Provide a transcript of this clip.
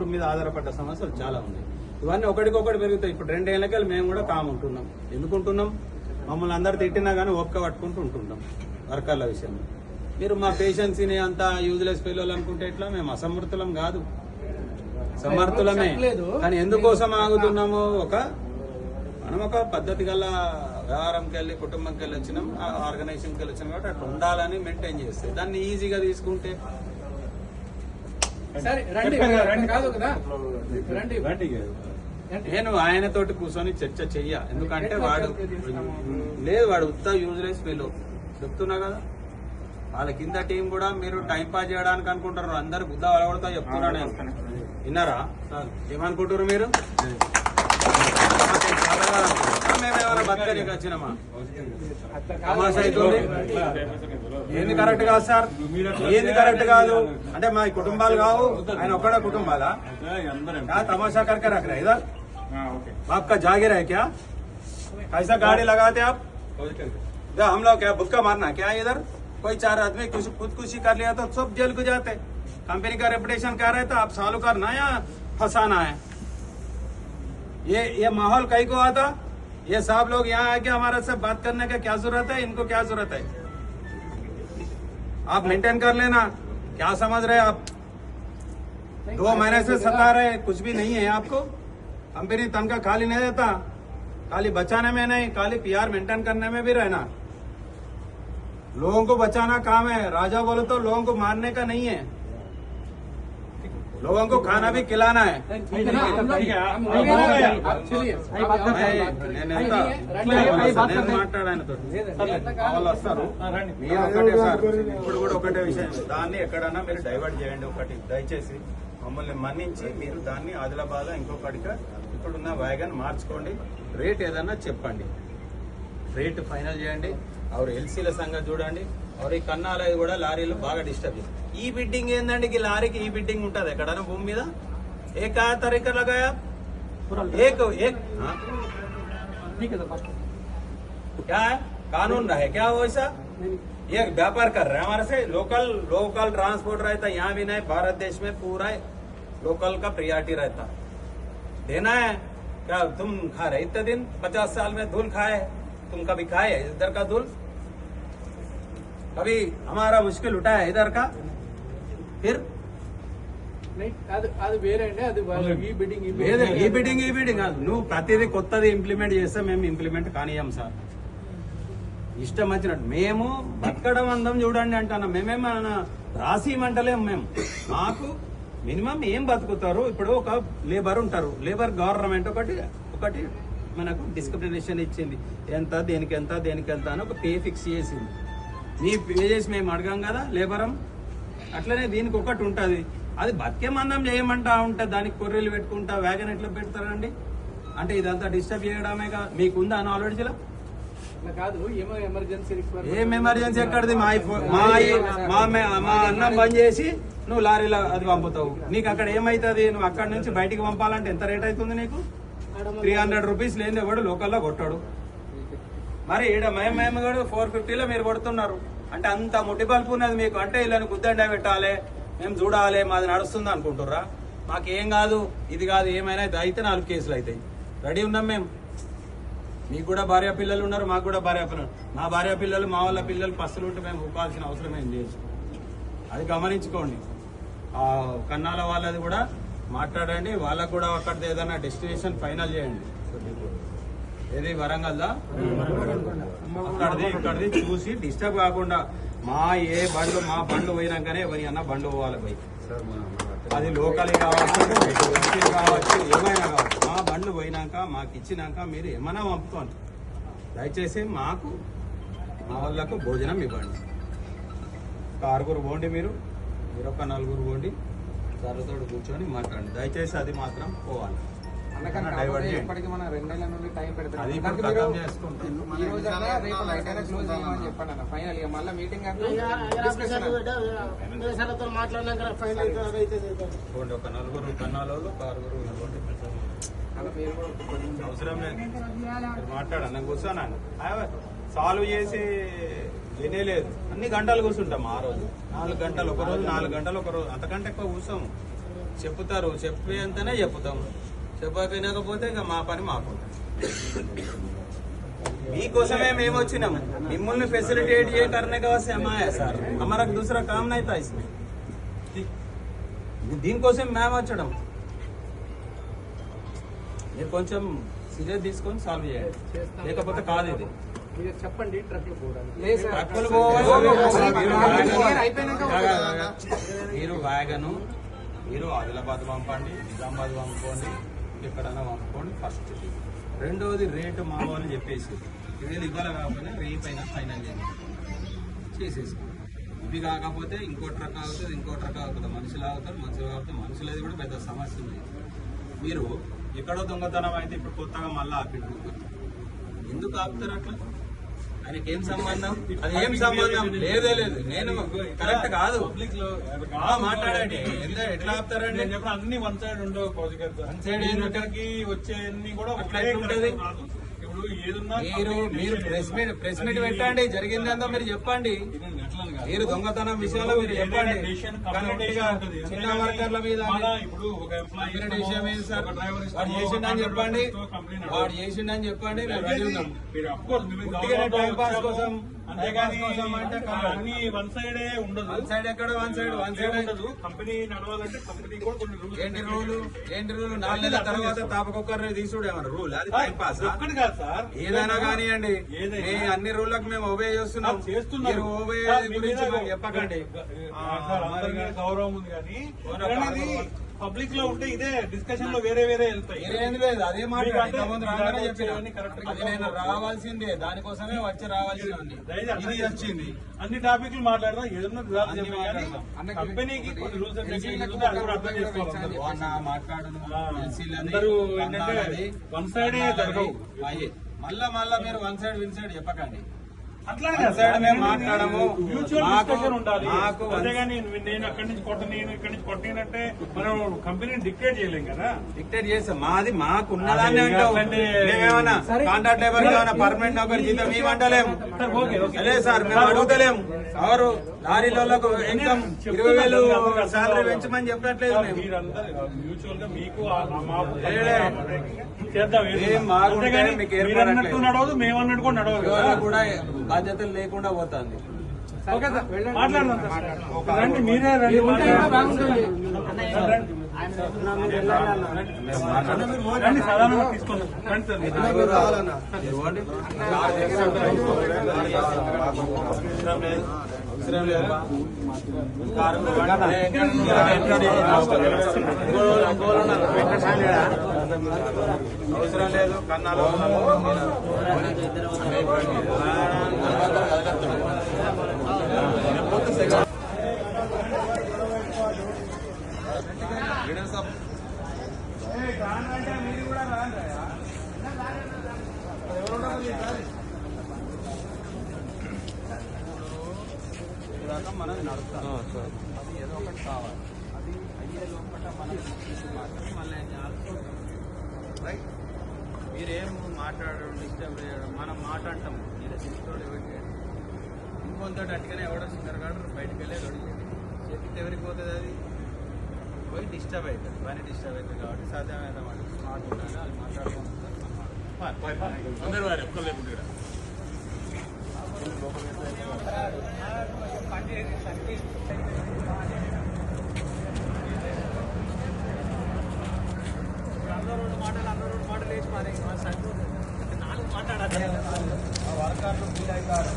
Input మీద ఆధారపడ్డ సమస్యలు చాలా ఉన్నాయి. ఇవన్నీ ఒకటికొకటి పెరుగుతాయి. ఇప్పుడు 2 ఏళ్ళకెళ్ళి మేము కూడా కాముంటున్నాం. ఎందుకుంటున్నాం? మమ్మల్ని అందరు తిట్టినా కానీ ఓపిక పట్టుకుంటూ ఉంటుంటాం వర్కర్ల విషయంలో. మీరు మా పేషెన్సీని అంత యూజ్లెస్ ఫెయిల్ అనుకుంటే ఎట్లా? మేము అసమర్థులం కాదు, సమర్థులమే. కానీ ఎందుకోసం ఆగుతున్నాము? మనం ఒక పద్ధతి గల వ్యవహారంకి వెళ్ళి కుటుంబంకి వెళ్ళి వచ్చినాం, ఆర్గనైజేషన్కి వెళ్ళి వచ్చినాం కాబట్టి అట్లా ఉండాలని మెయింటైన్ చేస్తే దాన్ని ఈజీగా తీసుకుంటే నేను ఆయనతోటి కూర్చొని చర్చ చెయ్య. ఎందుకంటే వాడు ఉత్త యూజ్లెస్ ఫెయిల్ చెప్తున్నా కదా. వాళ్ళ కింద టీం కూడా మీరు టైం పాస్ చేయడానికి అనుకుంటారు. అందరు బుద్ధ అలవడతా చెప్తున్నా నేను. విన్నారా? ఏమనుకుంటారు మీరు? మేమేమైనా బతకనికి వచ్చినామా? తమాషా అవుతుంది. ఏంది కరెక్ట్ కాదు సార్? ఏంది కరెక్ట్ కాదు అంటే మా కుటుంబాలు కావు, ఆయన ఒక్కడే కుటుంబాలా? तमाशा करके रख रहे इधर आपका जागीर है क्या? कैसा गाड़ी लगाते आप? हम लोग क्या भुक्का मारना क्या? इधर कोई 4 आदमी खुदकुशी कर लिया तो सब जेल को जाते. कंपनी का रेपुटेशन क्या रहता? आप चालू करना या फंसाना है? ये माहौल कहीं को आता? ये सब लोग यहाँ आके हमारे से बात करने का क्या जरूरत है? इनको क्या जरूरत है? आप मेंटेन कर लेना. क्या समझ रहे आप? 2 महीने से सता रहे, कुछ भी नहीं है आपको. कंपनी तनख्वाह खाली नहीं देता, खाली बचाने में नहीं, खाली पीआर मेंटेन करने में भी रहना. लोगों को बचाना काम है. राजा बोलो तो लोगों को मारने का नहीं है, लोगों को खाना भी खिलाना है. మాట్లాడాను వాళ్ళు వస్తారు. మీరు ఒకటే సార్, ఇప్పుడు కూడా ఒకటే విషయం, దాన్ని ఎక్కడన్నా మీరు డైవర్ట్ చేయండి. ఒకటి దయచేసి మమ్మల్ని మన్నించి మీరు దాన్ని ఆదిలాబాద్ ఇంకొకటిగా ఇప్పుడున్న వ్యాగన్ మార్చుకోండి. రేట్ ఏదన్నా చెప్పండి, రేట్ ఫైనల్ చేయండి. और ఎల్సీల సంగతి చూడండి. और ఈ కన్నాలది కూడా లారీలు బాగా డిస్టర్బ్ చేస్తారు. ఈ బిడ్డింగ్ ఏందండి? ఈ లారీకి ఈ బిడ్డింగ్ ఉంటుంది ఎక్కడన్నా భూమి మీద? ఏ क्या तरीका लगाया? एक क्या है? कानून रहे क्या वैसा? ये व्यापार कर रहे हैं हमारे से. लोकल ट्रांसपोर्ट रहता यहाँ भी नहीं. भारत देश में पूरा लोकल का प्रियरिटी रहता. देना है क्या? तुम खा रहे इतने दिन 50 साल में धूल खाए? तुम कभी खाए इधर का धूल? कभी हमारा मुश्किल उठाया इधर का? फिर అది వేరే అండి. అది ఈ బిడ్డింగ్ నువ్వు ప్రతిదీ కొత్తది ఇంప్లిమెంట్ చేస్తే మేము ఇంప్లిమెంట్ కానియం సార్. ఇష్టం వచ్చినట్టు మేము బతకడం అందం చూడండి అంటున్నాం. మేమేమన్నా రాసి ఇమ్మంటలేం. మేము మాకు మినిమం ఏం బతుకుతారు. ఇప్పుడు ఒక లేబర్ ఉంటారు, లేబర్ గవర్నమెంట్ ఒకటి మనకు డిస్క్రిమినేషన్ ఇచ్చింది. ఎంత దేనికి ఎంత అని ఒక పే ఫిక్స్ చేసింది. మీ పే చేసి మేము అడగాం కదా లేబరం. అట్లనే దీనికి ఒకటి ఉంటుంది, అది బతికే మందం చేయమంటా ఉంటే దానికి కొర్రీలు పెట్టుకుంటా వ్యాగన్ ఎట్లా పెడతారండి? అంటే ఇదంతా డిస్టర్బ్ చేయడమే కదా. మీకుందా నాలెడ్జ్లో? కాదు, ఏం ఎమర్జెన్సీ ఎక్కడిది? మా అన్నం బంద్ చేసి నువ్వు లారీలో అది పంపుతావు. నీకు అక్కడ ఏమైతుంది? నువ్వు అక్కడ నుంచి బయటికి పంపాలంటే ఎంత రేట్ అవుతుంది నీకు? 300 రూపీస్ లేని ఎవడు లోకల్లో కొట్టాడు. మరి ఈడ మేము కూడా 450లో మీరు కొడుతున్నారు అంటే అంత ముట్టిపల్పు ఉన్నది మీకు. అంటే వీళ్ళని గుద్దండా పెట్టాలి, మేము చూడాలి, మాది నడుస్తుంది అనుకుంటుర్రా? మాకేం కాదు, ఇది కాదు, ఏమైనా అయితే 4 కేసులు అవుతాయి. రెడీ ఉన్నాం మేము. మీకు కూడా భార్య పిల్లలు ఉన్నారు, మాకు కూడా భార్య పిల్లలు. మా భార్య పిల్లలు మా వాళ్ళ పిల్లలు పస్తులు ఉంటే మేము ఒప్పాల్సిన అవసరం ఏం లేదు. అది గమనించుకోండి. కన్నాల వాళ్ళది కూడా మాట్లాడండి, వాళ్ళకు కూడా అక్కడ ఏదైనా డెస్టినేషన్ ఫైనల్ చేయండి. ఏది వరంగల్దా? ఇక్కడిది చూసి డిస్టర్బ్ కాకుండా మా బండ్లు పోయినాకనే ఎవరి అన్న బండ్లు పోవాలి పోయి. అది లోకల్ కావచ్చు, ఏమైనా కావచ్చు. మా బండ్లు పోయినాక మాకు ఇచ్చినాక మీరు ఏమైనా పంపుకోండి. దయచేసి మా వాళ్ళకు భోజనం ఇవ్వండి. ఒక 6 పోండి, మీరు ఒక 4 పోండి, సార్లతో కూర్చొని మాట్లాడండి. దయచేసి అది మాత్రం పోవాలి. ఇప్పటికి మన 2 నెలల నుండి టైం పెడతాం. ఫైనల్ గా మళ్ళీ మీటింగ్ ఒక 4 కన్నాలలో 6 అవసరం లేదు. మాట్లాడను, కూర్చోనాను సాల్వ్ చేసి వినేలేదు. అన్ని గంటలు కూర్చుంటాం. ఆ రోజు 4 గంటలు, ఒక రోజు 4 గంటలు, ఒక రోజు అంతకంటే ఎక్కువ కూర్చోము. చెప్తారు, చెప్పేంతనే చెప్తాం. చెప్పకపోతే ఇక మా పని మాకు. మీకోసమే మేము వచ్చినాం. మిమ్మల్ని फैसिलिटेट ये करने का वास्ते हम आए सर. हमारा दूसरा काम नहीं था इसमें. దీనికోసం మేము వచ్చడం. మీరు కొంచెం సీరియస్ తీసుకొని సాల్వ్ చేయండి, లేకపోతే కాదు ఇది. చెప్పండి ట్రక్లు ట్రక్కులు మీరు వ్యాగను మీరు ఆదిలాబాద్ పంపండి, నిజామాబాద్ పంపుకోండి, ఎక్కడైనా పంపుకోండి. ఫస్ట్ రెండోది రేటు మా వాళ్ళు చెప్పేసి ఇది ఇవ్వాలి కాకపోతే రేపైనా ఫైనల్ చేసేసుకోండి. ఇవి కాకపోతే ఇంకో ట్రక్ ఆగుతుంది, ఇంకో ట్రక్ ఆగుతుంది, మనుషులు ఆగుతారు, మనుషులు ఆగుతారు. మనుషులది కూడా పెద్ద సమస్య ఉంది. మీరు ఎక్కడో దొంగతనం అయితే ఇప్పుడు కొత్తగా మళ్ళీ ఆపిట్టు ఎందుకు ఆపుతారు అట్లా? ఆయనకి ఏం సంబంధం? అది ఏం సంబంధం? లేదే లేదు. నేను కరెక్ట్ కాదు మాట్లాడండి. ఎట్లా ఆపుతారండి? అన్ని వన్ సైడ్ ఉండవు. వన్ సైడ్ ఇక్కడికి వచ్చే అన్ని కూడా అట్లా ఉంటుంది. ఇప్పుడు ఏదున్నా మీరు ప్రెస్ మీట్ పెట్టండి, జరిగిందంతా మీరు చెప్పండి. మీరు దొంగతనం విషయంలో మీరు చెప్పండి. చిన్న వర్కర్ల మీద ఇప్పుడు ఒక ఎంప్లాయీ వాడు చేసిండని చెప్పండి, వాడు చేసిండని చెప్పండి. మేము రెడీ ఉన్నాం. టైం పాస్ కోసం, అంతేగాని అన్ని వన్ సైడే ఉండదు. వన్ సైడ్ ఎక్కడ వన్ సైడ్ ఉండదు. కంపెనీ నడవాలంటే కంపెనీ కూడా కొన్ని రూల్స్. ఏంటి రూల్? 4 నెలల తర్వాత తాపకొక్కరిని తీసుడు ఏమన్నా రూల్? అది టైం పాస్ ఒక్కటి కాదు సార్, ఏదైనా కానివ్వండి. మీ అన్ని రూళ్ళకు మేము ఓబే చేస్తున్నాం. మీరు ఓబే గురించి మాకు చెప్పకండి. గౌరవం ఉంది కానీ పబ్లిక్ లో ఉంటే ఇదే డిస్కషన్ లో వేరే వెళ్తాయి. ఏది లేదు, అదే మాట రాగానే చెప్పిన. అది నేను రావాల్సిందే, దానికోసమే వచ్చి రావాల్సింది. ఇది వచ్చింది. అన్ని టాపిక్లు మాట్లాడదాం, ఏదన్నా కంపెనీకి కొన్ని రూల్స్ అండ్ రెగ్యులేషన్స్ అర్థం చేసుకోవాలి. అందరూ ఏంటంటే వన్ సైడే జరగవు. మళ్ళా మీరు వన్ సైడ్ విన్ సైడ్ చెప్పకండి. అట్లాగే మేము మాట్లాడము. మ్యూచువల్ డిస్కషన్ ఉండాలి. అంతేగాని నేను అక్కడి నుంచి కొట్ట, నేను ఇక్కడి నుంచి కొట్టినంటే మనం కంపెనీని డిక్టేట్ చేయలేం కదా. డిక్టేట్ చేస్తాం. మాది మాకు ఉన్నదాన్ని మేమేమన్నా కాంట్రాక్ట్ లేబర్ ఏమైనా పర్మనెంట్ నౌకర్ జీతం మేము అంటలేము. అదే సార్ మేము అడుగుతలేము. ఎవరు లారీలకు ఇన్కమ్ 20,000 శాలరీ పెంచమని చెప్పట్లేదు. మీరందరూ మ్యూచువల్ గా మీకు నడవదు, మేము అన్నట్టు కూడా నడవదు కూడా బాధ్యతలు లేకుండా పోతుంది. ఓకే సార్, మాట్లాడదాం సార్. రండి, మీరే రండి. రండి, సాధారణంగా తీసుకోండి. రండి అవసరం లేదు. కన్నాలో మీరు కూడా ఇదాకా మనది నడుస్తాం. అది ఏదో ఒకటి కావాలి. అది అయ్యే లోపల మనం మళ్ళీ రైట్. మీరేం మాట్లాడడం, డిస్టర్బ్ చేయడం, మనం మాట్లాడటం మీరు సిస్టోడు ఎవరు చేయండి. ఇంకొంత అట్టుగానే ఎవడో సింగర్గాడు బయటకు వెళ్ళి రెడీ చేయండి. చేతికి ఎవరికి పోతుంది? అది పోయి డిస్టర్బ్ అవుతుంది, పని డిస్టర్బ్ అవుతుంది. కాబట్టి సాధ్యమైన వాళ్ళు స్మార్ట్ ఉండాలి. వాళ్ళు మాట్లాడుకుంటున్నారు. అందరూ వారు ఎక్కడ లేకుండా అందరూ మాటలు వేసి మారే 4 మాట్లాడాలి. వర్కర్లు ఫీల్ అవుతారు.